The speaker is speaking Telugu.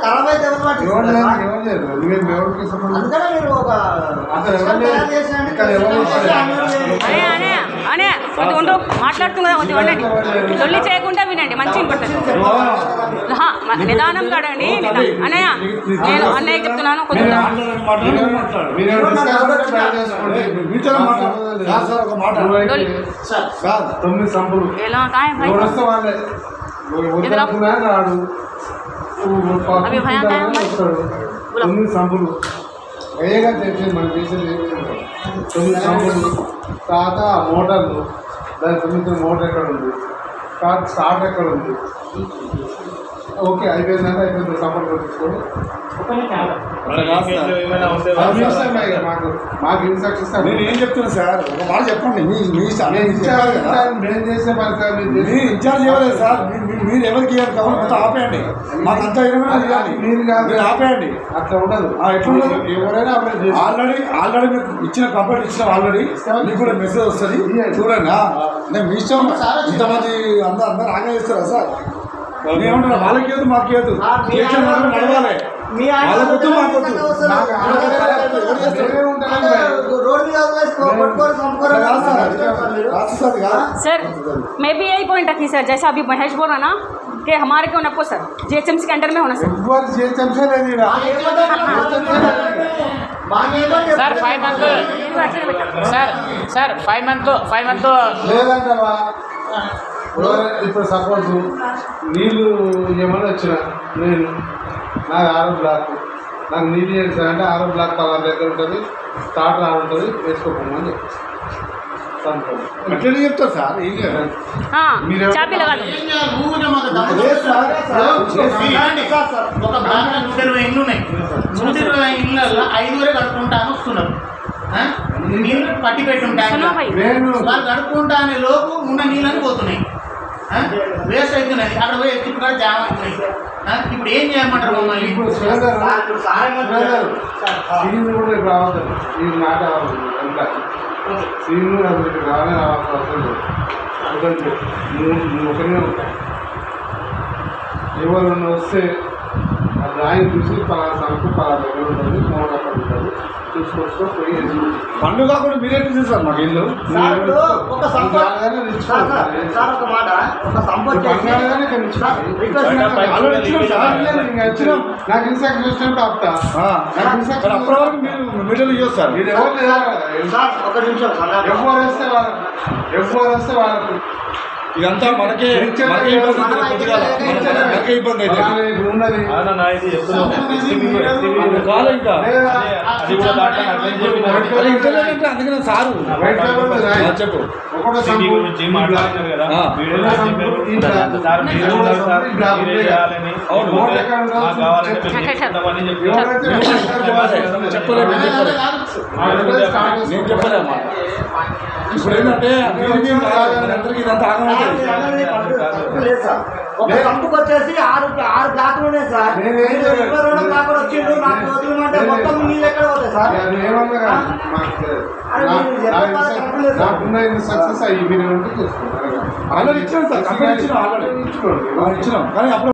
ఖరాబ్ అయితే ఉండు మాట్లాడుతున్నా తొల్లి చేయకుండా వినండి మంచి ఇంపడుతుంది నిదానం కాడండి అన్నయ్య నేను అన్నయ్య చెప్తున్నాను సంపులు వేయగా తెలిసింది మనం చేసేది 9 సంపులు తర్వాత మోటార్లు దాని 9 మోటార్ ఎక్కడ ఉంది తర్వాత స్టార్ట్ ఎక్కడ ఉంది ఓకే అయిపోయిందంటే అయిపోయింది సంపూర్ణ కొట్టించుకోండి మాకు ఇన్స్ట్రక్షన్స్ నేను ఏం చెప్తున్నా సార్ ఒక మాట చెప్పండి నేను చేసే పని సార్ మీరు ఇన్ఛార్జ్ ఇవ్వలేదు సార్ మీరు ఎవరికి ఇవ్వాలి కాబట్టి మొత్తం ఆపేయండి మాకంతా మీరు ఆపేయండి అట్లా ఉండదు ఎట్లా ఉండదు ఎవరైనా ఆల్రెడీ మీకు ఇచ్చిన కంప్లైంట్ ఇచ్చిన ఆల్రెడీ మీకు కూడా మెసేజ్ వస్తుంది చూడండి నేను మీ ఇష్టం ఇంతమంది అందరూ ఆగేస్తారా సార్ ఏమంటున్నా వాళ్ళకి ఏదు మాకు ఏదు నడవాలి వాళ్ళకొద్దు మాకొద్దు सर मैं भी यही पॉइंट रखी सर जैसा अभी महेश बोल रहा ना कि हमारे क्यों नको सर जीएचएमसी के अंडर में होना sir sir 5 month sir 5 month లేదంటవా ఇప్పుడు సపోజ్ నీళ్ళు ఏమన్నా వచ్చిన నేను నాకు 6 బ్లాక్ నాకు నీళ్ళు చేస్తానంటే 6 బ్లాక్ వాళ్ళ దగ్గర ఉంటుంది స్టార్టర్ ఆడ ఉంటుంది వేసుకోపోమని అట్లనే చెప్తారు సార్ చాపీ లగా ఒక బ్లాక్ 120 ఇళ్ళు ఉన్నాయి 120 ఇళ్ళల్లో 5 కడుక్కుంటాను వస్తున్నారు నీళ్ళు పట్టి పెట్టుంటాను వాళ్ళు కడుక్కుంటా అనే లోపు ఉన్న నీళ్ళని పోతున్నాయి వేస్ట్ అవుతున్నది అక్కడ పోయి ఎత్తుకు కూడా జామ అవుతున్నాయి ఇప్పుడు ఏం చేయమంటారు మమ్మల్ని ఇప్పుడు సీన్ కూడా రావద్దు ఈ మాట ఎంత సీన్ అసలు రావాలని రావాల్సిన అవసరం లేదు ఎందుకంటే నువ్వు ఒకరినే ఉంటావు ఎవరన్నా వస్తే ఆ డ్రాయింగ్ చూసి పలానా సంకు పలానా దగ్గర ఉంటుంది మోటార్ అక్కడ ఉంటుంది చూసుకొచ్చుకో పోయి పండుగ కూడా మీరే తీసేసారు మాకు ఇల్లు ఒక మాట ఒక నాకు ఇన్స్ట్రక్షన్ వచ్చినప్పుడు ఆపుతా అప్పటి వరకు మీరు మీడియాలో ఇవ్వస్తారు మీరు ఎవరు లేదా ఒక నిమిషం ఎవరు వస్తే వాళ్ళకు ఇదంతా మనకే ఇబ్బంది అయితే ఉన్నది అందుకనే సారు చెప్పు నేను చెప్పలేమ్మా ఇప్పుడు ఏంటంటే అందరికీ ఇదంతా ఒక సంపుకు వచ్చేసి 6 బ్లాక్లు ఉన్నాయి సార్ 22 బ్లాక్లు వచ్చిండు నాకు వదిలిమంటే మొత్తం నీళ్ళు ఎక్కడ పోతాయి సార్ నాకున్న సక్సెస్ అయ్యి మీరు ఆల్రెడీ ఇచ్చినాం సార్ ఇచ్చినాం కానీ